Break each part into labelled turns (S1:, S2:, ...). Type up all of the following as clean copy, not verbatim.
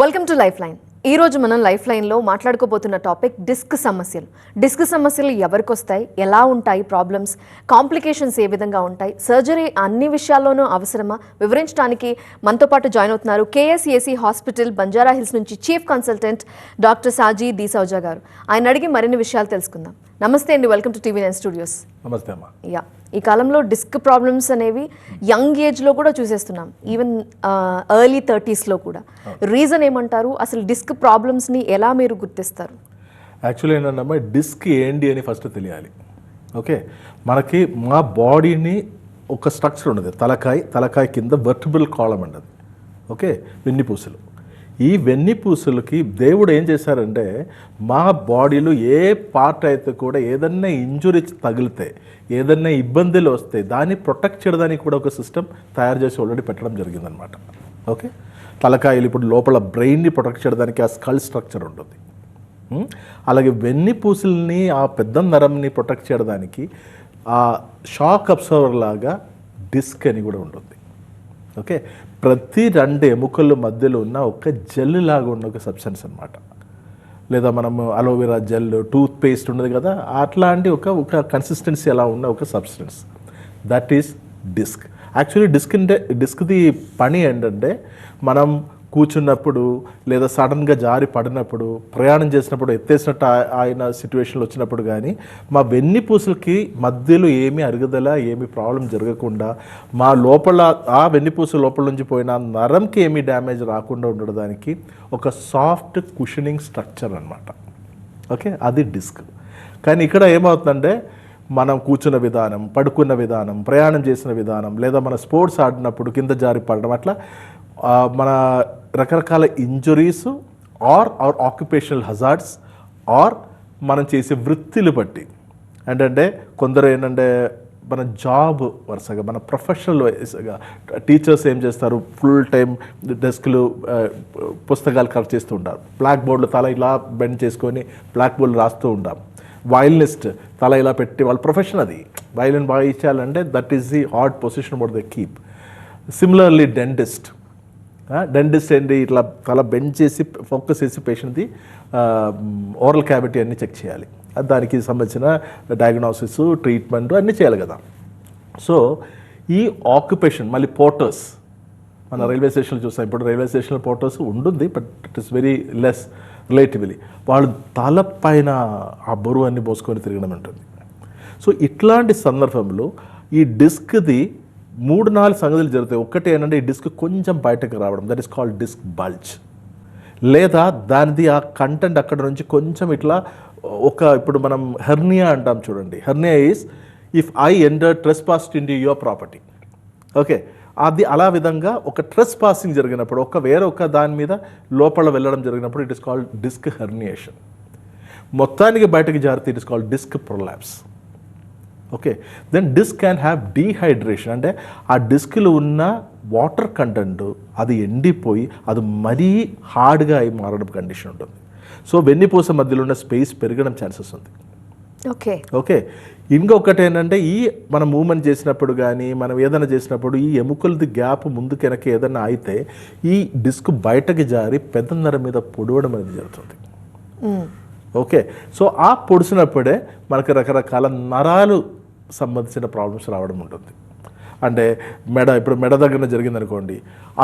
S1: Welcome to life line. ఈ రోజు మనం లైఫ్ లైన్లో మాట్లాడుకోబోతున్న టాపిక్ డిస్క్ సమస్యలు. డిస్క్ సమస్యలు ఎవరికి వస్తాయి, ఎలా ఉంటాయి, ప్రాబ్లమ్స్, కాంప్లికేషన్స్ ఏ విధంగా ఉంటాయి, సర్జరీ అన్ని విషయాల్లోనూ అవసరమా వివరించడానికి మనతో పాటు జాయిన్ అవుతున్నారు కేఎస్ఏసి హాస్పిటల్ బంజారా హిల్స్ నుంచి చీఫ్ కన్సల్టెంట్ డాక్టర్ సాజీ దీసౌజా గారు. ఆయన అడిగి మరిన్ని విషయాలు తెలుసుకుందాం. నమస్తే అండి, వెల్కమ్ టు టీవీ9 స్టూడియోస్.
S2: నమస్తే అమ్మా.
S1: ఈ కాలంలో డిస్క్ ప్రాబ్లమ్స్ అనేవి యంగ్ ఏజ్లో కూడా చూసేస్తున్నాం, ఈవెన్ ఎర్లీ 30sలో కూడా. రీజన్ ఏమంటారు? అసలు డిస్క్ ప్రాబ్లమ్స్ని ఎలా మీరు గుర్తిస్తారు?
S2: యాక్చువల్లీ ఏంటంటే డిస్క్ ఏంటి అని ఫస్ట్ తెలియాలి. ఓకే, మనకి మా బాడీని ఒక స్ట్రక్చర్ ఉండదు. తలకాయ కింద వర్టిబుల్ కాలం ఉండదు. ఓకే, వెన్నుపూసలు. ఈ వెన్నుపూసలకి దేవుడు ఏం చేశారంటే మా బాడీలో ఏ పార్ట్ అయితే కూడా ఏదన్నా ఇంజురీ తగిలితే, ఏదన్నా ఇబ్బందులు వస్తే దాన్ని ప్రొటెక్ట్ చేయడానికి కూడా ఒక సిస్టమ్ తయారు చేసి ఆల్రెడీ పెట్టడం జరిగిందనమాట. ఓకే, తలకాయలు ఇప్పుడు లోపల బ్రెయిన్ని ప్రొటెక్ట్ చేయడానికి ఆ స్కల్ స్ట్రక్చర్ ఉంటుంది. అలాగే వెన్నుపూసల్ని ఆ పెద్ద నరంని ప్రొటెక్ట్ చేయడానికి ఆ షాక్ అబ్జర్వర్ లాగా డిస్క్ అని కూడా ఉంటుంది. ఓకే, ప్రతి రెండు ఎముకల మధ్యలో ఉన్న ఒక జెల్ లాగా ఉన్న ఒక సబ్స్టెన్స్ అనమాట. లేదా మనము అలోవెరా జెల్, టూత్ పేస్ట్ ఉన్నది కదా, అట్లాంటి ఒక కన్సిస్టెన్సీ అలా ఉన్న ఒక substance, that is disc. Actually డిస్క్ది పని ఏంటంటే మనం కూర్చున్నప్పుడు లేదా సడన్గా జారి పడినప్పుడు, ప్రయాణం చేసినప్పుడు, ఎత్తేసినట్టు ఆయన సిచ్యువేషన్లు వచ్చినప్పుడు కానీ మా వెన్నుపూసలకి మధ్యలో ఏమీ అరుగుదల, ఏమీ ప్రాబ్లం జరగకుండా, మా లోపల ఆ వెన్నుపూసల లోపల నుంచి పోయిన నరంకి ఏమీ డ్యామేజ్ రాకుండా ఉండడానికి ఒక సాఫ్ట్ కుషనింగ్ స్ట్రక్చర్ అనమాట. ఓకే, అది డిస్క్. కానీ ఇక్కడ ఏమవుతుందంటే మనం కూర్చున్న విధానం, పడుకున్న విధానం, ప్రయాణం చేసిన విధానం, లేదా మన స్పోర్ట్స్ ఆడినప్పుడు కింద జారి పడడం, అట్లా మన రకరకాల injuries or occupational hazards or మనం చేసే వృత్తిని బట్టి ఏంటంటే కొందరు ఏంటంటే మన జాబ్ వరుసగా మన ప్రొఫెషనల్ వయసుగా టీచర్స్ ఏం చేస్తారు, ఫుల్ టైం డెస్క్లు పుస్తకాలు కరెక్ట్ చేస్తూ ఉంటారు. బ్లాక్ బోర్డులో తల ఇలా బెండ్ చేసుకొని బ్లాక్ బోర్డు రాస్తూ ఉంటాం. వయలినిస్ట్ తల ఇలా పెట్టి వాళ్ళ ప్రొఫెషన్ అది. వయలిన్ బాగా ఇచ్చేయాలంటే that is the hard position what they keep. Similarly dentist ఏంటి, ఇట్లా తల బెండ్ చేసి ఫోకస్ చేసి పేషెంట్ది ఓరల్ క్యావిటీ అన్నీ చెక్ చేయాలి. దానికి సంబంధించిన డయాగ్నోసిస్, ట్రీట్మెంట్ అన్నీ చేయాలి కదా. సో ఈ ఆక్యుపేషన్ మళ్ళీ పోర్టర్స్ మన రైల్వే స్టేషన్లో చూస్తాం. ఇప్పుడు రైల్వే స్టేషన్లో పోర్టర్స్ ఉంటుంది, but it is very less relatively. వాళ్ళు తల పైన ఆ బరువు అన్ని మోసుకొని తిరగడం ఉంటుంది. సో ఇట్లాంటి సందర్భంలో ఈ డిస్క్ది 3-4 సంగతులు జరుగుతాయి. ఒకటి ఏంటంటే ఈ డిస్క్ కొంచెం బయటకు రావడం, that is called disc bulge. లేదా దానిది ఆ కంటెంట్ అక్కడ నుంచి కొంచెం ఇట్లా ఇప్పుడు మనం హెర్నియా అంటాం చూడండి. Hernia is if I enter trespassed in your property. Okay, అది అలా విధంగా ఒక ట్రెస్ పాసింగ్ జరిగినప్పుడు, వేరే దాని మీద లోపల వెళ్ళడం జరిగినప్పుడు it is called disc herniation. మొత్తానికి బయటకు జారితే it is called disc prolapse. Okay, then disc can have dehydration, అంటే ఆ డిస్క్లో ఉన్న వాటర్ కంటెంట్ అది ఎండిపోయి అది మరీ హార్డ్గా అయి మారడం కండిషన్ ఉంటుంది. సో వెన్నుపూస మధ్యలో ఉన్న స్పేస్ పెరగడం ఛాన్సెస్ ఉంది. ఓకే, ఇంకొకటి ఏంటంటే మనం మూవ్మెంట్ చేసినప్పుడు కానీ మనం ఏదైనా చేసినప్పుడు ఈ ఎముకలది గ్యాప్ ముందుకు వెనక్కి ఏదైనా అయితే ఈ డిస్క్ బయటకు జారి పెద్ద నరం మీద పొడవడం అనేది జరుగుతుంది. ఓకే, సో ఆ పొడిచినప్పుడే మనకు రకరకాల నరాలు సంబంధించిన ప్రాబ్లమ్స్ రావడం ఉంటుంది. అంటే ఇప్పుడు మెడ దగ్గర జరిగింది అనుకోండి,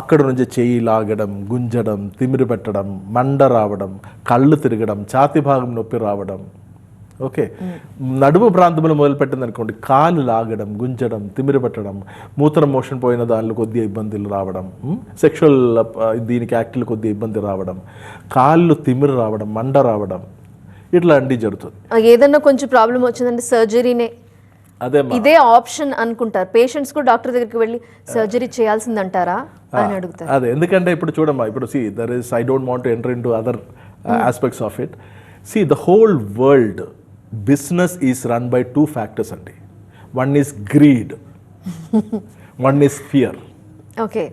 S2: అక్కడ నుంచి చెయ్యి లాగడం, గుంజడం, తిమిరి పెట్టడం, మండ రావడం, కళ్ళు తిరగడం, ఛాతీ భాగం నొప్పి రావడం. ఓకే, నడుము ప్రాంతంలో మొదలుపెట్టింది అనుకోండి, కాలు లాగడం, గుంజడం, తిమిరి పెట్టడం, మూత్ర మోషన్ పోయిన దానిలో కొద్దిగా ఇబ్బందులు రావడం, సెక్షువల్ దీనికి యాక్టివ్లు కొద్దిగా ఇబ్బంది రావడం, కాళ్ళు తిమిరి రావడం, మండ రావడం, ఇట్లాంటివి జరుగుతుంది.
S1: ఏదన్నా కొంచెం ప్రాబ్లం వచ్చిందంటే సర్జరీనే ఇదే ఆప్షన్ అనుకుంటారు పేషెంట్స్ కూడా. డాక్టర్ దగ్గరికి వెళ్ళి సర్జరీ చేయాల్సిందంటారా అని అడుగుతారు.
S2: అదే, ఎందుకంటే ఇప్పుడు చూడమ్మా, ఇప్పుడు I don't want to enter into other aspects of it. The whole world business is run by 2 factors అండి. One is greed, one is fear.
S1: Okay,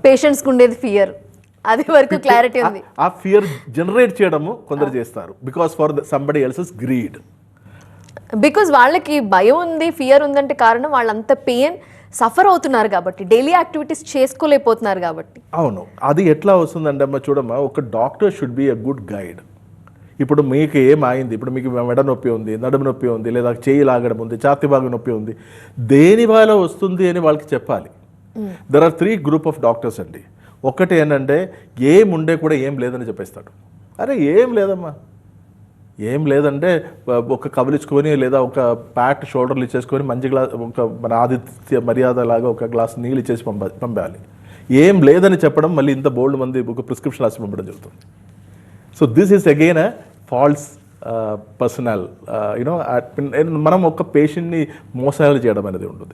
S1: patients కు ఉండేది ఫియర్, అది వరకు క్లారిటీ ఉంది.
S2: ఆ ఫియర్ జనరేట్ చేయడము కొందరు చేస్తారు because for somebody else's greed.
S1: Because వాళ్ళకి భయం ఉంది, ఫియర్ ఉందంటే కారణం వాళ్ళంత పెయిన్ సఫర్ అవుతున్నారు కాబట్టి, డైలీ యాక్టివిటీస్ చేసుకోలేకపోతున్నారు కాబట్టి.
S2: అవును, అది ఎట్లా వస్తుందంటే అమ్మ చూడమ్మా, ఒక doctor should be a good guide. ఇప్పుడు మీకు ఏమైంది, ఇప్పుడు మీకు మెడ నొప్పి ఉంది, నడుము నొప్పి ఉంది, లేదా చేయి లాగడం ఉంది, ఛాతీ భాగం నొప్పి ఉంది, దేని వల్ల వస్తుంది అని వాళ్ళకి చెప్పాలి. There are 3 group of doctors అండి. ఒకటి ఏంటంటే ఏముండే కూడా ఏం లేదని చెప్పేస్తాడు. అరే ఏం లేదమ్మా, ఏం లేదంటే ఒక కవలించుకొని లేదా ఒక ప్యాట్ షోల్డర్లు ఇచ్చేసుకొని మంచి గ్లాస్, ఒక మన ఆతిథ్య మర్యాద లాగా ఒక గ్లాస్ నీళ్ళు ఇచ్చేసి పంపాలి. ఏం లేదని చెప్పడం, మళ్ళీ ఇంత బోల్డ్ మంది ఒక ప్రిస్క్రిప్షన్ రాసి పంపడం జరుగుతుంది. So this is again a false personal, you know, మనం ఒక పేషెంట్ని మోసాలు చేయడం అనేది ఉంటుంది.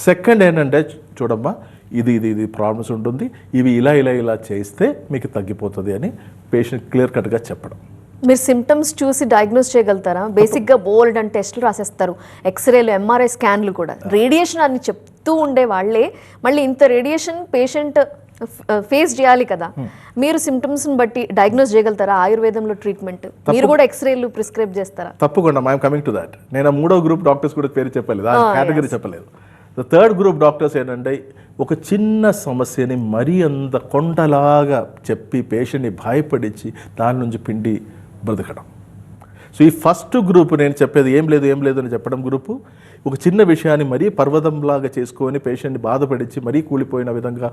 S2: సెకండ్ ఏంటంటే చూడమ్మా, ఇది ప్రాబ్లమ్స్ ఉంటుంది, ఇవి ఇలా చేస్తే మీకు తగ్గిపోతుంది అని పేషెంట్ క్లియర్ కట్గా చెప్పడం.
S1: మీరు సిమ్టమ్స్ చూసి డయాగ్నోస్ చేయగలుగుతారా? బేసిక్గా బోల్డ్ అండ్ టెస్టులు రాసేస్తారు, ఎక్స్రేలు, ఎంఆర్ఐ స్కాన్లు కూడా, రేడియేషన్ అని చెప్తూ ఉండే వాళ్ళే మళ్ళీ ఇంత రేడియేషన్ పేషెంట్ ఫేస్ చేయాలి కదా. మీరు సిమ్టమ్స్ని బట్టి డయాగ్నోస్ చేయగలుగుతారా? ఆయుర్వేదంలో ట్రీట్మెంట్ మీరు కూడా ఎక్స్రేలు ప్రిస్క్రైబ్ చేస్తారా?
S2: తప్పకుండా, ఐఎమ్ కమింగ్ టు దాట్. నేను 3వ గ్రూప్ డాక్టర్స్ కూడా పేరు చెప్పలేదు, ఆ కేటగిరీ చెప్పలేదు. ద థర్డ్ గ్రూప్ డాక్టర్స్ ఏంటంటే ఒక చిన్న సమస్యని మరీ అంత కొండలాగా చెప్పి పేషెంట్ని భయపడించి దాని నుంచి పిండి బ్రతకడం. సో ఈ ఫస్ట్ గ్రూప్ నేను చెప్పేది ఏం లేదు అని చెప్పడం గ్రూపు, ఒక చిన్న విషయాన్ని మరీ పర్వతంలాగా చేసుకొని పేషెంట్ని బాధపడించి మరీ కూలిపోయిన విధంగా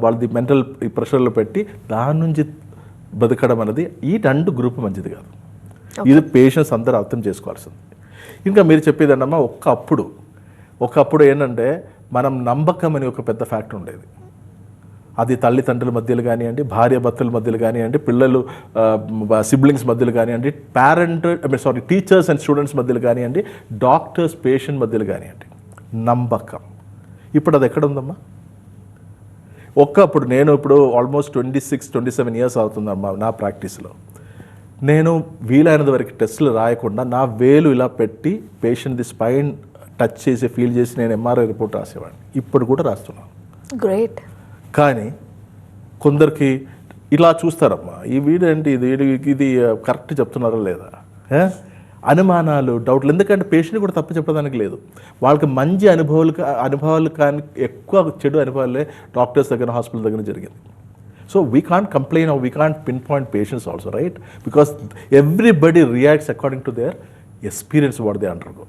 S2: వాళ్ళది మెంటల్ ప్రెషర్లో పెట్టి దాని నుంచి బతకడం అనేది ఈ 2 గ్రూప్ మంచిది కాదు. ఇది పేషెంట్స్ అందరూ అర్థం చేసుకోవాల్సింది. ఇంకా మీరు చెప్పేదన్నమ్మా, ఒకప్పుడు ఏంటంటే మనం నమ్మకం అని ఒక పెద్ద ఫ్యాక్టర్ ఉండేది. అది తల్లిదండ్రుల మధ్యలో కానివ్వండి, భార్య భర్తల మధ్యలో కానివ్వండి, పిల్లలు సిబ్లింగ్స్ మధ్యలో కానివ్వండి, టీచర్స్ అండ్ స్టూడెంట్స్ మధ్యలో కానివ్వండి, డాక్టర్స్ పేషెంట్ మధ్యలో కానివ్వండి, నమ్మకం. ఇప్పుడు అది ఎక్కడ ఉందమ్మా? ఒకప్పుడు నేను ఇప్పుడు ఆల్మోస్ట్ 26-27 ఇయర్స్ అవుతుందమ్మా నా ప్రాక్టీస్లో. నేను వీలైనంత వరకు టెస్టులు రాయకుండా నా వేలు ఇలా పెట్టి పేషెంట్ది స్పైన్ టచ్ చేసి ఫీల్ చేసి నేను ఎంఆర్ఐ రిపోర్ట్ రాసేవాడిని. ఇప్పుడు కూడా రాస్తున్నాను.
S1: గ్రేట్.
S2: కానీ కొందరికి ఇలా చూస్తారమ్మా, ఈ వీడేంటి ఇది కరెక్ట్ చెప్తున్నారా లేదా, అనుమానాలు, డౌట్లు. ఎందుకంటే పేషెంట్ కూడా తప్పు చెప్పడానికి లేదు, వాళ్ళకి మంచి అనుభవాలు కానీ ఎక్కువ చెడు అనుభవాలే డాక్టర్స్ దగ్గర, హాస్పిటల్ దగ్గర జరిగింది. So we can't complain or we can't pinpoint patients also, right? Because everybody reacts according to their experience what they undergo.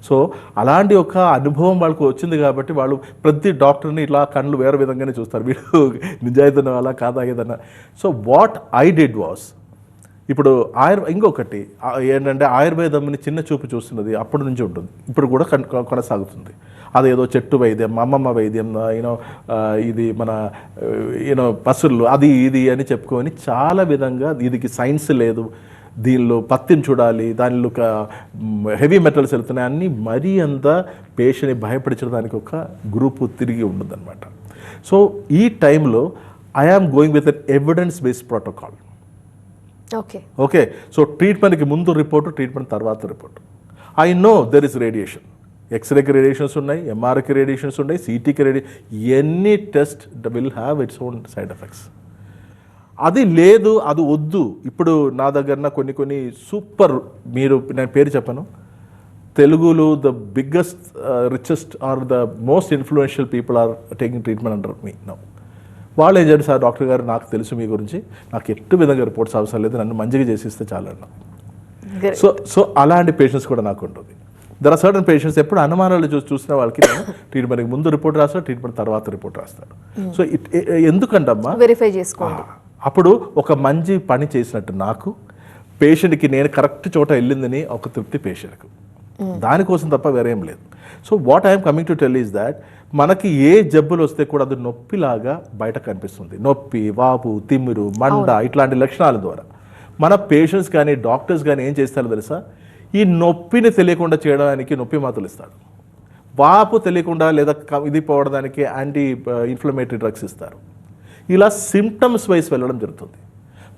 S2: సో అలాంటి ఒక అనుభవం వాళ్ళకు వచ్చింది కాబట్టి వాళ్ళు ప్రతి డాక్టర్ని ఇలా కళ్ళు వేరే విధంగానే చూస్తారు, వీడు నిజాయితీ అలా కాదాగేదన్నా. So what I did was, ఇప్పుడు ఇంకొకటి ఏంటంటే ఆయుర్వేదంని చిన్న చూపు చూస్తున్నది అప్పటి నుంచి ఉంటుంది, ఇప్పుడు కూడా కొనసాగుతుంది. అదేదో చెట్టు వైద్యం, అమ్మమ్మ వైద్యం, ఇది మన పసుళ్ళు, అది ఇది అని చెప్పుకొని చాలా విధంగా ఇదికి సైన్స్ లేదు, దీనిలో పత్తిని చూడాలి, దానిలో హెవీ మెటల్స్ వెళ్తున్నాయి అన్నీ మరీ అంతా పేషెంట్ని భయపడించడానికి ఒక గ్రూపు తిరిగి ఉండదన్నమాట. సో ఈ టైంలో I am going with an evidence based protocol. Okay, so ట్రీట్మెంట్కి ముందు రిపోర్టు, ట్రీట్మెంట్ తర్వాత report. I know there is radiation, ఎక్స్రేకి రేడియేషన్స్ ఉన్నాయి, ఎంఆర్ఐకి రేడియేషన్స్ ఉన్నాయి, సిటీకి any test will have its own side effects. అది లేదు, అది వద్దు. ఇప్పుడు నా దగ్గర కొన్ని సూపర్, నేను పేరు చెప్పను, తెలుగులో the biggest, richest or the most influential people are taking treatment under me now. వాళ్ళు ఏం చేయండి, సార్ డాక్టర్ గారు నాకు తెలుసు మీ గురించి, నాకు ఎట్టు విధంగా రిపోర్ట్స్ అవసరం లేదు, నన్ను మంచిగా చేసిస్తే చాలన్నా. సో అలాంటి పేషెంట్స్ కూడా నాకు ఉంటుంది. దర్ ఆర్ సర్టన్ పేషెంట్స్ ఎప్పుడు అనుమానాలు చూసిన వాళ్ళకి ట్రీట్మెంట్కి ముందు రిపోర్ట్ రాస్తాడు, ట్రీట్మెంట్ తర్వాత రిపోర్ట్ రాస్తాడు. సో ఎందుకంటమ్మా
S1: వెరిఫై చేసుకోండి.
S2: అప్పుడు ఒక మంచి పని చేసినట్టు నాకు, పేషెంట్కి నేను కరెక్ట్ చోట వెళ్ళిందని ఒక తృప్తి పేషెంట్కు, దానికోసం తప్ప వేరేం లేదు. So what I'm coming to tell is that మనకి ఏ జబ్బులు వస్తే కూడా అది నొప్పిలాగా బయట కనిపిస్తుంది. నొప్పి, వాపు, తిమ్మిరు, మంట ఇట్లాంటి లక్షణాల ద్వారా మన పేషెంట్స్ కానీ డాక్టర్స్ కానీ ఏం చేస్తారో తెలుసా, ఈ నొప్పిని తెలియకుండా చేయడానికి నొప్పి మాత్రలు ఇస్తాడు, వాపు తెలియకుండా లేదా ఇది పోవడానికి యాంటీ ఇన్ఫ్లమేటరీ డ్రగ్స్ ఇస్తారు. ఇలా సిమ్టమ్స్ వైజ్ వెళ్ళడం జరుగుతుంది.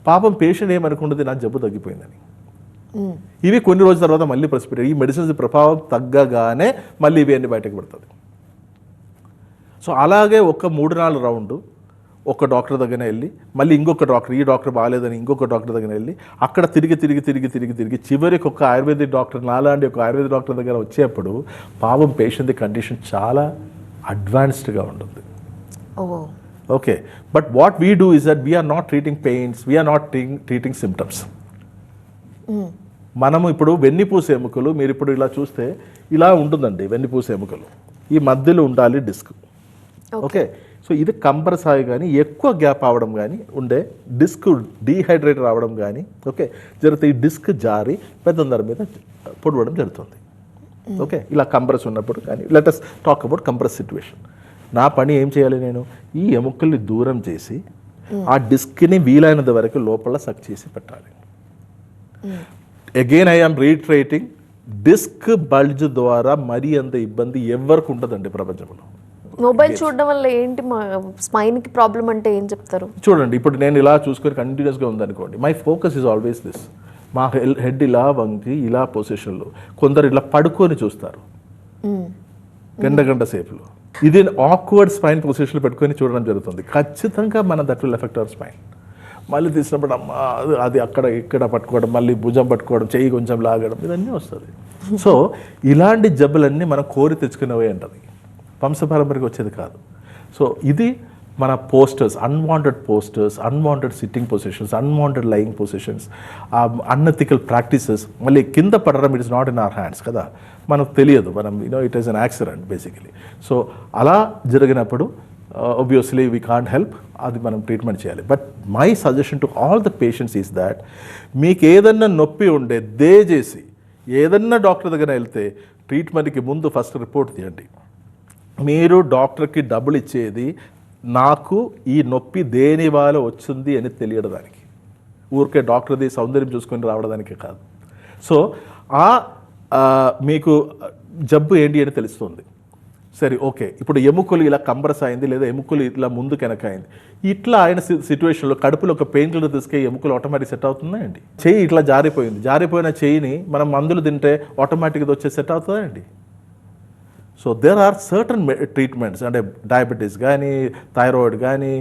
S2: పాపం పేషెంట్ ఏమనుకుంటుంది, నా జబ్బు తగ్గిపోయిందని. ఇవి కొన్ని రోజుల తర్వాత మళ్ళీ ప్రెసిపిటేట్, ఈ మెడిసిన్స్ ప్రభావం తగ్గగానే మళ్ళీ ఇవి అన్ని బయటకు పడుతుంది. సో అలాగే ఒక 3-4 రౌండ్ ఒక డాక్టర్ దగ్గర వెళ్ళి మళ్ళీ ఇంకొక డాక్టర్, ఈ డాక్టర్ బాగాలేదని ఇంకొక డాక్టర్ దగ్గర వెళ్ళి అక్కడ తిరిగి చివరికి ఒక ఆయుర్వేదిక్ డాక్టర్, నాలాంటి ఒక ఆయుర్వేదిక్ డాక్టర్ దగ్గర వచ్చేప్పుడు పాపం పేషెంట్ కండిషన్ చాలా అడ్వాన్స్డ్గా ఉంటుంది.
S1: Oh
S2: okay, but what we do is that we are not treating pains, we are not treating symptoms. మనము ఇప్పుడు వెన్నుపూస ఎముకలు మీరు ఇప్పుడు ఇలా చూస్తే ఇలా ఉంటుందండి వెన్నుపూస ఎముకలు, ఈ మధ్యలో ఉండాలి డిస్క్. ఓకే, సో ఇది కంప్రెస్ అయ్యి కానీ ఎక్కువ గ్యాప్ అవ్వడం కానీ ఉండే డిస్క్ డీహైడ్రేట్ రావడం కానీ ఓకే జరిగితే ఈ డిస్క్ జారి పెద్దందర మీద పొడవడం జరుగుతుంది. ఓకే, ఇలా కంప్రెస్ ఉన్నప్పుడు కానీ let us talk about compress situation. నా పని ఏం చేయాలి, నేను ఈ ఎముకల్ని దూరం చేసి ఆ డిస్క్ని వీలైనంత వరకు లోపల సక్ చేసి పెట్టాలి. Again I am reiterating, disc bulge ద్వారా మరీ అంత ఇబ్బంది ఎవరికి ఉంటుందండి ప్రపంచంలో.
S1: మొబైల్ చూడడం వల్ల ఏంటి స్పైన్కి ప్రాబ్లం అంటే ఏం చెప్తారు?
S2: చూడండి, ఇప్పుడు నేను ఇలా చూసుకొని కంటిన్యూస్గా ఉందనుకోండి, my focus is always this. మా హెడ్ ఇలా వంగి ఇలా పొజిషన్లో, కొందరు ఇలా పడుకొని చూస్తారు గంట సేపులో. ఇది ఆక్వర్డ్ స్పైన్ పొజిషన్లో పెట్టుకొని చూడడం జరుగుతుంది. ఖచ్చితంగా మన that will affect our spine. మళ్ళీ తీసినప్పుడు అమ్మ అది అక్కడ ఇక్కడ పట్టుకోవడం, మళ్ళీ భుజం పట్టుకోవడం, చెయ్యి కొంచెం లాగడం, ఇదన్నీ వస్తుంది. సో ఇలాంటి జబ్బులన్నీ మనం కోరి తెచ్చుకునేవే అంటది, వంశపారంపర్యంగా వచ్చేది కాదు. సో ఇది మన posters, unwanted sitting positions, unwanted lying positions, unethical practices, మళ్ళీ కింద పడడం it is not in our hands కదా, మనకు తెలియదు, మనం it is an accident basically. So అలా జరిగినప్పుడు obviously we can't help, అది మనం ట్రీట్మెంట్ చేయాలి. But my suggestion to all the patients is that మీకు ఏదన్నా నొప్పి ఉండే దయచేసి ఏదన్నా డాక్టర్ దగ్గర వెళ్తే ట్రీట్మెంట్కి ముందు ఫస్ట్ రిపోర్ట్ తీయండి. మీరు డాక్టర్కి డబ్బులు ఇచ్చేది నాకు ఈ నొప్పి దేని వల్ల వచ్చింది అని తెలియడానికి, ఊరికే డాక్టర్ది సౌందర్యం చూసుకొని రావడానికి కాదు. సో మీకు జబ్బు ఏంటి అని తెలుస్తుంది. సరే ఓకే, ఇప్పుడు ఎముకలు ఇలా కంప్రెస్ అయింది లేదా ఎముకలు ఇట్లా ముందు వెనక అయింది, ఇట్లా అయిన సిచ్యువేషన్లో కడుపులో ఒక పెయిన్ కిల్లర్ తీసుకెళ్ళి ఎముకలు ఆటోమేటిక్ సెట్ అవుతుందా అండి? చెయ్యి ఇట్లా జారిపోయిన చెయ్యిని మనం మందులు తింటే ఆటోమేటిక్గా వచ్చే సెట్ అవుతుందా అండి? So there are certain treatments, అంటే డయాబెటీస్ కానీ, థైరాయిడ్ కానీ,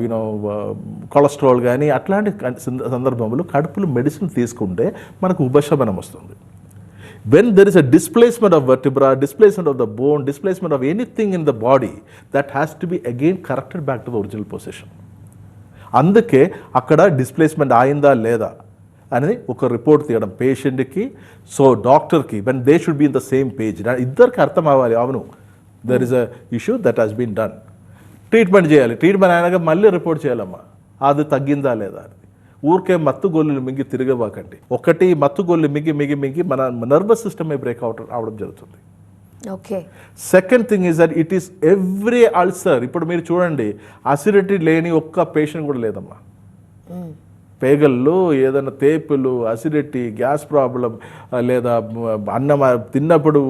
S2: యూనో కొలెస్ట్రాల్ కానీ, అట్లాంటి సందర్భంలో కడుపులో మెడిసిన్ తీసుకుంటే మనకు ఉపశమనం వస్తుంది. When there is a displacement of vertebra, displacement of the bone, displacement of anything in the body, that has to be again corrected back to the original position. అందుకే అక్కడ డిస్ప్లేస్మెంట్ అయిందా లేదా అనేది ఒక రిపోర్ట్ తీయడం పేషెంట్కి, సో డాక్టర్కి, when they should be in the same page. ఇద్దరికి అర్థం అవ్వాలి, అవును there is a issue that has been done. Treatment చేయాలి, ట్రీట్మెంట్ అయినాక మళ్ళీ రిపోర్ట్ చేయాలమ్మా అది తగ్గిందా లేదా అని. ఊరికే మత్తు గోళ్ళు మింగి తిరగబాకండి. ఒకటి మత్తు గోళ్ళు మింగి మన నర్వస్ సిస్టమే బ్రేక్ అవడం జరుగుతుంది.
S1: Okay,
S2: second thing is that it is every ulcer. ఇప్పుడు మీరు చూడండి, అసిడిటీ లేని ఒక్క పేషెంట్ కూడా లేదమ్మా. పేగల్లో ఏదైనా తేపులు, అసిడిటీ, గ్యాస్ ప్రాబ్లం, లేదా అన్నం తిన్నప్పుడు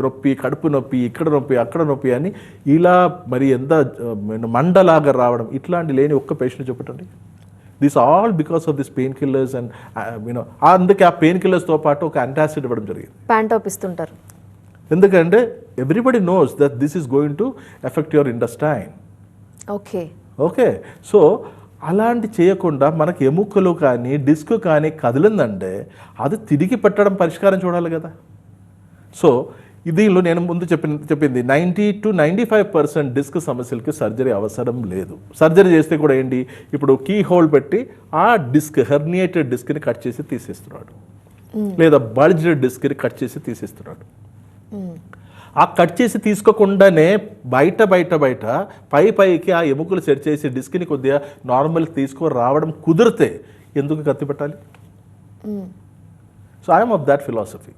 S2: నొప్పి, కడుపు నొప్పి, ఇక్కడ నొప్పి, అక్కడ నొప్పి అని ఇలా మరి ఎంత మండలాగా రావడం, ఇట్లాంటి లేని ఒక్క పేషెంట్ చెప్పటండి. This all because of this pain killers and you know, అందుకే ఆ పెయిన్ కిల్లర్స్తో పాటు ఒక యాంటాసిడ్ ఇవ్వడం జరిగింది,
S1: ప్యాంటాప్ ఇస్తుంటారు.
S2: ఎందుకంటే everybody knows that this is going to effect your intestine. Okay, so అలాంటి చేయకుండా మనకి ఎముకలు కానీ డిస్క్ కానీ కదిలిందంటే అది తిరిగి పెట్టడం పరిష్కారం చూడాలి కదా. సో దీనిలో నేను ముందు చెప్పింది 90 to 95% డిస్క్ సమస్యలకి సర్జరీ అవసరం లేదు. సర్జరీ చేస్తే కూడా ఏంటి, ఇప్పుడు కీ హోల్ పెట్టి ఆ డిస్క్, హెర్నియేటెడ్ డిస్క్ని కట్ చేసి తీసేస్తున్నాడు, లేదా బల్జ్డ్ డిస్క్ని కట్ చేసి తీసేస్తున్నాడు. ఆ కట్ చేసి తీసుకోకుండానే బయట పైకి ఆ ఎముకలు సెట్ చేసి డిస్క్ని కొద్దిగా నార్మల్ రావడం కుదిరితే ఎందుకు కత్తి పెట్టాలి? So I'm of that philosophy.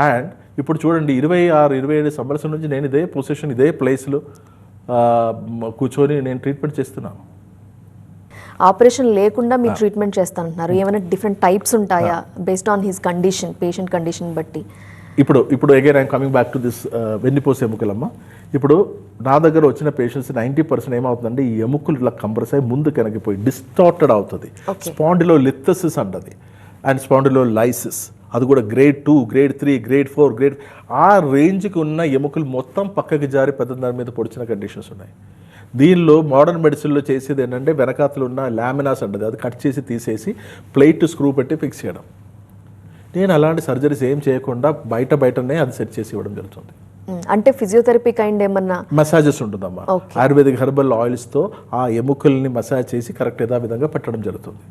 S2: And ఇప్పుడు చూడండి, 26-27 సంవత్సరం నుంచి నేను ఇదే పొజిషన్, ఇదే ప్లేస్లో కూర్చొని నేను ట్రీట్మెంట్ చేస్తున్నాను.
S1: ఆపరేషన్ లేకుండా మీరు ట్రీట్మెంట్ చేస్తానంటున్నారు. ఏమైనా డిఫరెంట్ టైప్స్ ఉంటాయా based on his condition, patient condition బట్టి? ఇప్పుడు again I'm coming back to this వెన్నుపూస ఎముకలమ్మ. ఇప్పుడు నా దగ్గర వచ్చిన పేషెంట్స్ 90% ఏమవుతుందంటే ఈ ఎముకలు ఇట్లా కంప్రెస్ అయ్యి ముందు కనకపోయి డిస్టార్టెడ్ అవుతుంది. స్పాండిలోలిథసిస్ అంటది అండ్ స్పాండిలోలైసిస్, అది కూడా గ్రేడ్ 2, గ్రేడ్ 3, గ్రేడ్ 4, ఆ రేంజ్కి ఉన్న ఎముకలు మొత్తం పక్కకి జారి పెద్ద మీద పొడిచిన కండిషన్స్ ఉన్నాయి. దీనిలో మోడర్న్ మెడిసిన్లో చేసేది ఏంటంటే వెనకాతలు ఉన్న లామినాస్ అంటది, అది కట్ చేసి తీసేసి ప్లేట్ స్క్రూ పెట్టి ఫిక్స్ చేయడం. నేను అలాంటి సర్జరీస్ ఏం చేయకుండా బయటనే అది సెట్ చేసి ఇవ్వడం జరుగుతుంది. అంటే ఫిజియోథెరపీ కైండ్ ఏమన్నా
S2: మసాజెస్ ఉంటుందమ్మా. ఆయుర్వేదిక్ హెర్బల్ ఆయిల్స్తో ఆ ఎముకల్ని మసాజ్ చేసి కరెక్ట్ విధంగా పెట్టడం జరుగుతుంది.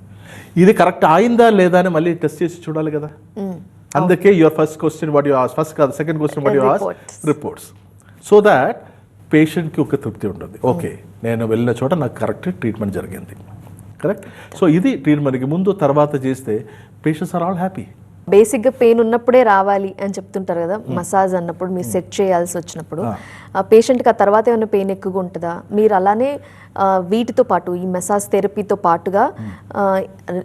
S2: ఇది కరెక్ట్ అయిందా లేదా అని మళ్ళీ టెస్ట్ చేసి చూడాలి కదా. అందుకే your first question what you ask, first కాదు second question what you ask reports, so that పేషెంట్కి ఒక తృప్తి ఉంటుంది. ఓకే, నేను వెళ్ళిన చోట నాకు కరెక్ట్ ట్రీట్మెంట్ జరిగింది, కరెక్ట్. సో ఇది ట్రీట్మెంట్కి ముందు తర్వాత చేస్తే పేషెంట్స్ ఆర్ ఆల్ హ్యాపీ.
S1: బేసిక్గా పెయిన్ ఉన్నప్పుడే రావాలి అని చెప్తుంటారు కదా, మసాజ్ అన్నప్పుడు మీరు సెట్ చేయాల్సి వచ్చినప్పుడు పేషెంట్కి ఆ తర్వాత ఏమైనా పెయిన్ ఎక్కువగా ఉంటుందా? మీరు అలానే వీటితో పాటు ఈ మసాజ్ థెరపీతో పాటుగా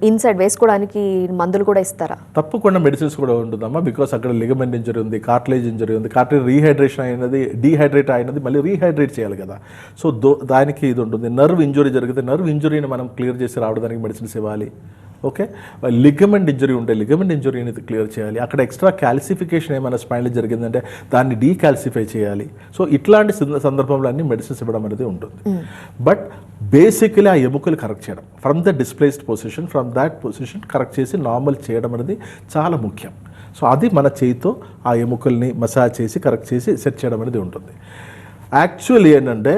S1: ఇన్సైడ్ వేసుకోవడానికి మందులు కూడా ఇస్తారా?
S2: తప్పకుండా మెడిసిన్స్ కూడా ఉంటుందమ్మా. బికాస్ అక్కడ లిగమెంట్ ఇంజరీ ఉంది, కార్టిలేజ్ ఇంజరీ ఉంది. కార్టిలేజ్ రీహైడ్రేషన్ అయినది, డీహైడ్రేట్ అయినది మళ్ళీ రీహైడ్రేట్ చేయాలి కదా. సో దానికి ఇది ఉంటుంది. నర్వ్ ఇంజరీ జరిగితే నర్వ్ ఇంజరీని మనం క్లియర్ చేసి రావడానికి మెడిసిన్స్ ఇవ్వాలి. ఓకే, లిగమెంట్ ఇంజరీ ఉంటే లిగమెంట్ ఇంజరీని క్లియర్ చేయాలి. అక్కడ ఎక్స్ట్రా క్యాల్సిఫికేషన్ ఏమైనా స్పైన్లో జరిగిందంటే దాన్ని డీకాల్సిఫై చేయాలి. సో ఇట్లాంటి సందర్భంలో అన్ని మెడిసిన్స్ ఇవ్వడం అనేది ఉంటుంది. బట్ బేసికలీ ఆ ఎముకలు కరెక్ట్ చేయడం, from the displaced position, from that position correct చేసి నార్మల్ చేయడం అనేది చాలా ముఖ్యం. సో అది మన చేయితో ఆ ఎముకల్ని మసాజ్ చేసి కరెక్ట్ చేసి సెట్ చేయడం అనేది ఉంటుంది. యాక్చువల్లీ ఏంటంటే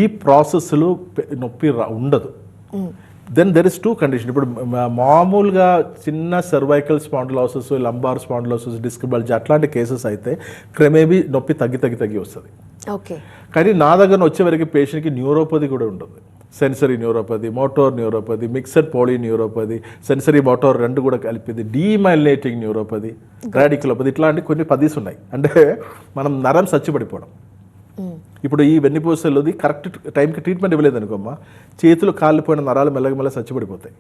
S2: ఈ ప్రాసెస్లో నొప్పి ఉండదు. Then there is two condition. ఇప్పుడు మామూలుగా చిన్న cervical spondylosis, lumbar spondylosis, disc bulge అట్లాంటి కేసెస్ అయితే క్రమేబీ నొప్పి తగ్గి వస్తుంది.
S1: ఓకే,
S2: కానీ నా దగ్గర వచ్చేవరకు పేషెంట్కి న్యూరోపతి కూడా ఉంటుంది. Sensory neuropathy, motor neuropathy, mixed polyneuropathy, sensory motor రెండు కూడా కలిపింది, డీమైలినేటింగ్ న్యూరోపతి, రాడికులోపతి, ఇట్లాంటి కొన్ని పదీస్ ఉన్నాయి. అంటే మనం నరం చచ్చిపడిపోవడం. ఇప్పుడు ఈ వెన్నుపూసలోది కరెక్ట్ టైంకి ట్రీట్మెంట్ ఇవ్వలేదు అనుకోమ్మా, చేతులు కాలిపోయిన నరాలు మెల్లగా చచ్చిపడిపోతాయి.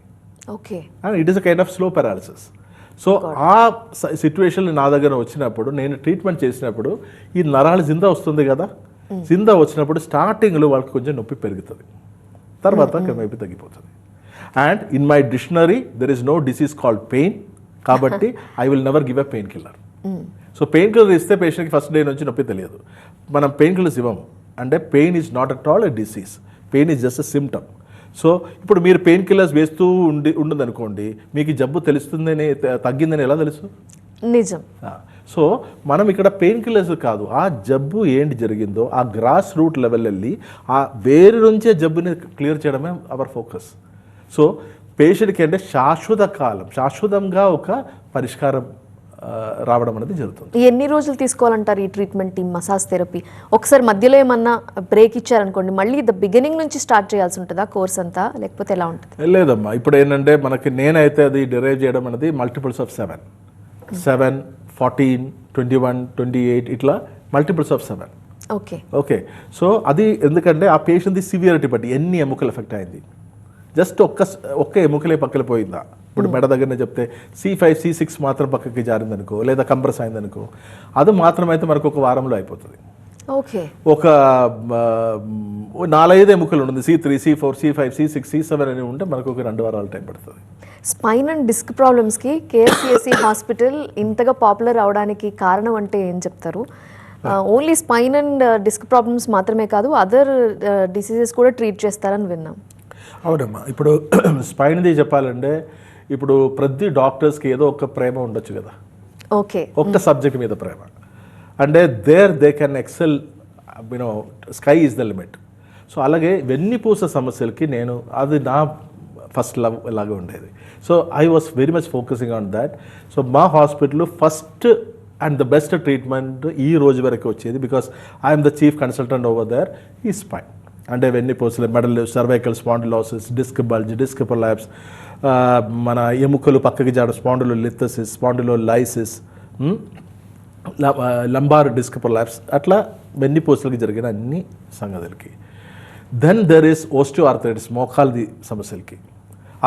S1: Okay,
S2: and it is a kind of slow paralysis. So ఆ సిచ్యువేషన్ నా దగ్గర వచ్చినప్పుడు, నేను ట్రీట్మెంట్ చేసినప్పుడు ఈ నరాలు జిందా వస్తుంది కదా, జిందా వచ్చినప్పుడు స్టార్టింగ్లో వాళ్ళకి కొంచెం నొప్పి పెరుగుతుంది, తర్వాత క్రమేపీ తగ్గిపోతుంది. And in my dictionary there is no disease called pain, కాబట్టి I will never give a pain killer. So pain killer ఇస్తే పేషెంట్కి ఫస్ట్ డే నుంచి నొప్పి తెలియదు. మనం పెయిన్ కిల్లర్స్ ఇవ్వము. అంటే pain is not at all a disease, pain is just a symptom. So ఇప్పుడు మీరు పెయిన్ కిల్లర్స్ వేస్తూ ఉండదనుకోండి, మీకు జబ్బు తెలుస్తుందని తగ్గిందని ఎలా తెలుసు?
S1: నిజం.
S2: సో మనం ఇక్కడ పెయిన్ కిల్లర్స్ కాదు, ఆ జబ్బు ఏంటి జరిగిందో ఆ గ్రాస్ రూట్ లెవెల్ వెళ్ళి ఆ వేరు నుంచే జబ్బుని క్లియర్ చేయడమే అవర్ ఫోకస్. సో పేషెంట్కి అంటే శాశ్వతంగా ఒక పరిష్కారం రావడం అనేది జరుగుతుంది.
S1: ఎన్ని రోజులు తీసుకోవాలంటారు ఈ ట్రీట్మెంట్, ఈ మసాజ్ థెరపీ? ఒకసారి మధ్యలో ఏమన్నా బ్రేక్ ఇచ్చారనుకోండి, మళ్ళీ ద బిగినింగ్ నుంచి స్టార్ట్ చేయాల్సి ఉంటుందా కోర్స్ అంతా, లేకపోతే ఎలా ఉంటుంది?
S2: లేదమ్మా, ఇప్పుడు ఏంటంటే మనకి నేనైతే అది డిరైవ్ చేయడం అనేది మల్టిపుల్స్ ఆఫ్ 7, 14, 21, 28 ఇట్లా మల్టిపుల్స్ ఆఫ్ 7. ఓకే, సో అది ఎందుకంటే ఆ పేషెంట్ది సివియరిటీ బట్టి ఎన్ని ఎముకలు ఎఫెక్ట్ అయింది. జస్ట్ ఒక్క ఎముకలే పక్కకి పోయిందా, ఇప్పుడు మెడ దగ్గరనే చెప్తే C5, C6 మాత్రం పక్కకి జారిందనుకో, లేదా కంప్రెస్ అయిందనుకో, అది మాత్రమైతే మనకు ఒక వారంలో అయిపోతుంది.
S1: ఓకే,
S2: ఒక 4-5 ఎముకలు ఉంటుంది, C3, C4, C5, C6, C7 అని ఉంటే మనకు ఒక 2 వారాల టైం పడుతుంది.
S1: స్పైన్ అండ్ డిస్క్ ప్రాబ్లమ్స్కి KCSE హాస్పిటల్ ఇంతగా పాపులర్ అవడానికి కారణం అంటే ఏం చెప్తారు? Only spine and disc problems మాత్రమే కాదు, అదర్ డిసీజెస్ కూడా ట్రీట్ చేస్తారని విన్నాం.
S2: అవునమ్మా, ఇప్పుడు స్పైన్ది చెప్పాలంటే ఇప్పుడు ప్రతి డాక్టర్స్కి ఏదో ఒక ప్రేమ ఉండొచ్చు కదా.
S1: ఓకే,
S2: ఒక్క సబ్జెక్ట్ మీద ప్రేమ అంటే they can XL, you know sky is the limit. So అలాగే వెన్నుపూస సమస్యలకి నేను అది నా ఫస్ట్ లవ్ లాగా ఉండేది. So I was very much focusing on that. So మా హాస్పిటల్లో first and the best treatment ఈ రోజు వరకు వచ్చేది, because I'm the chief consultant over there, ఈ స్పైన్. అంటే వెన్నుపూసలు, మెడల్, cervical spondylosis, disc bulge, disc prolapse, మన ఎముకలు పక్కకి జాడ spondylolisthesis, spondylolysis, lumbar disc prolapse, అట్లా వెన్నుపూసలకి జరిగిన అన్ని సంగతులకి. దెన్ దెర్ ఇస్ ఓస్టియోఆర్థరైటిస్, మోకాల్ది సమస్యలకి.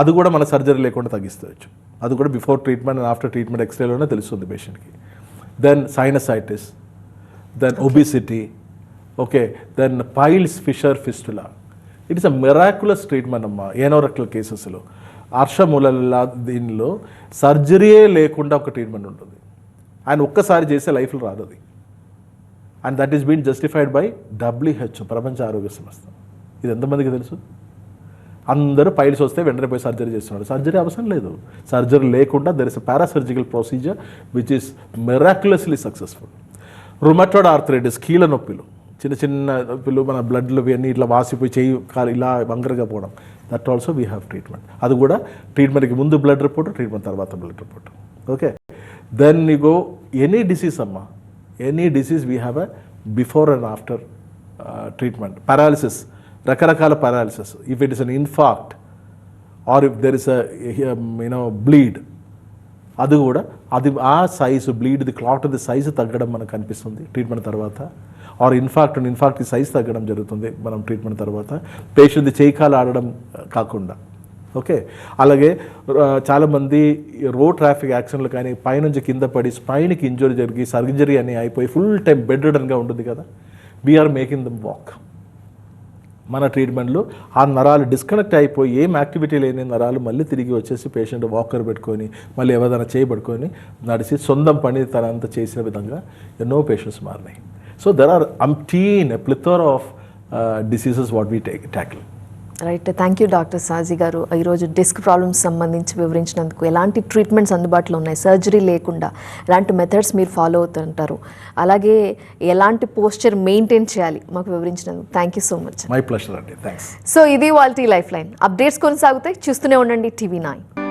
S2: అది కూడా మన సర్జరీ లేకుండా తగ్గిస్తవచ్చు. అది కూడా before treatment and after treatment ఎక్స్రేలోనే తెలుస్తుంది పేషెంట్కి. Then sinusitis, then obesity, okay, then piles, fissure, fistula. It is a miraculous treatment అమ్మా. ఏనోరెక్టల్ కేసెస్లో, అర్షములల్లా దీనిలో సర్జరీయే లేకుండా ఒక ట్రీట్మెంట్ ఉంటుంది. ఆయన ఒక్కసారి చేసే లైఫ్లో రాదు అది. And that is been justified by WHO, ప్రపంచ ఆరోగ్య సంస్థ. ఇది ఎంతమందికి తెలుసు? అందరూ పైల్స్ వస్తే వెంటనే పోయి సర్జరీ చేస్తున్నాడు. సర్జరీ అవసరం లేదు. సర్జరీ లేకుండా there is a parasurgical procedure which is miraculously successful. Rheumatoid arthritis, కీళ్ళ నొప్పులు, చిన్న చిన్న నొప్పులు, మన బ్లడ్లు ఇవన్నీ ఇట్లా వాసిపోయి చేయి కాలు ఇలా వంకరగా పోవడం, that also we have treatment. అది కూడా ట్రీట్మెంట్కి ముందు బ్లడ్ రిపోర్ట్, ట్రీట్మెంట్ తర్వాత blood report. Okay, then you go any disease అమ్మా, any disease we have a before and after treatment. Paralysis, రకరకాల paralysis, if it is an infarct or if there is bleed, అది కూడా అది ఆ size బ్లీడ్ది క్లాట్ది size తగ్గడం మనకు కనిపిస్తుంది treatment తర్వాత. ఆర్ ఇన్ఫాక్ట్ సైజ్ తగ్గడం జరుగుతుంది మనం ట్రీట్మెంట్ తర్వాత. పేషెంట్ది చేయికాలు ఆడడం కాకుండా. ఓకే, అలాగే చాలామంది రోడ్ ట్రాఫిక్ యాక్సిడెంట్లు కానీ పైనుంచి కింద పడి స్పైన్కి ఇంజరీ జరిగి సర్జరీ అని అయిపోయి ఫుల్ టైం బెడ్ రిడన్గా ఉంటుంది కదా, వీఆర్ మేకింగ్ దమ్ వాక్. మన ట్రీట్మెంట్లో ఆ నరాలు డిస్కనెక్ట్ అయిపోయి ఏం యాక్టివిటీ లేని నరాలు మళ్ళీ తిరిగి వచ్చేసి పేషెంట్ వాకర్ పెట్టుకొని మళ్ళీ ఎవరైనా చేయబడుకొని నడిచి సొంతం పని తనంతా చేసిన విధంగా ఎన్నో పేషెంట్స్ మారినాయి. So there are a plethora of diseases what we tackle.
S1: Right, thank you doctor Saji గారు. ఈరోజు డిస్క్ ప్రాబ్లమ్స్ సంబంధించి వివరించినందుకు, ఎలాంటి ట్రీట్మెంట్స్ అందుబాటులో ఉన్నాయి, సర్జరీ లేకుండా ఎలాంటి మెథడ్స్ మీరు ఫాలో అవుతుంటారు, అలాగే ఎలాంటి పోస్చర్ మెయింటైన్ చేయాలి మాకు వివరించినందుకు thank you so much.
S2: My pleasure అండి, థ్యాంక్స్.
S1: సో ఇది వాల్టీ లైఫ్ లైన్. అప్డేట్స్ కొనసాగుతాయి, చూస్తూనే ఉండండి TV9.